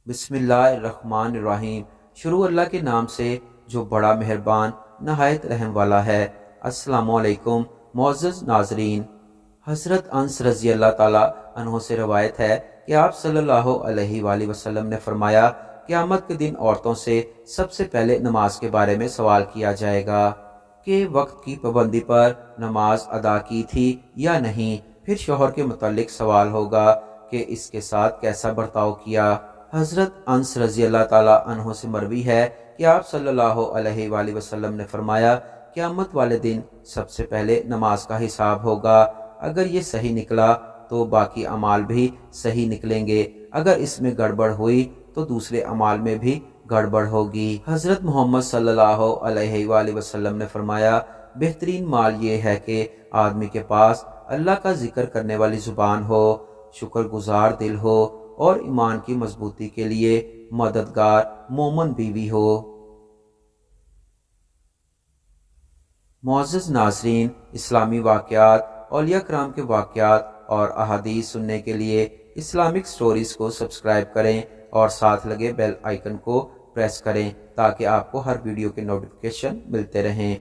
بسم اللہ الرحمن الرحیم۔ شروع اللہ کے نام سے جو بڑا مہربان نہایت رحم والا ہے۔ السلام علیکم معزز ناظرین، حضرت انس رضی اللہ تعالیٰ عنہ سے روایت ہے کہ آپ صلی اللہ علیہ وآلہ وسلم نے فرمایا، قیامت کے دن عورتوں سے سب سے پہلے نماز کے بارے میں سوال کیا جائے گا کہ وقت کی پابندی پر نماز ادا کی تھی یا نہیں۔ پھر شوہر کے متعلق سوال ہوگا کہ اس کے ساتھ کیسا برتاؤ کیا۔ حضرت انس رضی اللہ تعالیٰ عنہ سے مروی ہے کہ آپ صلی اللہ علیہ وآلہ وسلم نے فرمایا، قیامت والے دن سب سے پہلے نماز کا حساب ہوگا۔ اگر یہ صحیح نکلا تو باقی اعمال بھی صحیح نکلیں گے، اگر اس میں گڑبڑ ہوئی تو دوسرے اعمال میں بھی گڑبڑ ہوگی۔ حضرت محمد صلی اللہ علیہ وآلہ وسلم نے فرمایا، بہترین مال یہ ہے کہ آدمی کے پاس اللہ کا ذکر کرنے والی زبان ہو، شکر گزار دل ہو اور ایمان کی مضبوطی کے لیے مددگار مومن بیوی ہو۔ معزز ناظرین، اسلامی واقعات، اولیاء کرام کے واقعات اور احادیث سننے کے لیے اسلامک سٹوریز کو سبسکرائب کریں اور ساتھ لگے بیل آئیکن کو پریس کریں تاکہ آپ کو ہر ویڈیو کے نوٹیفیکیشن ملتے رہیں۔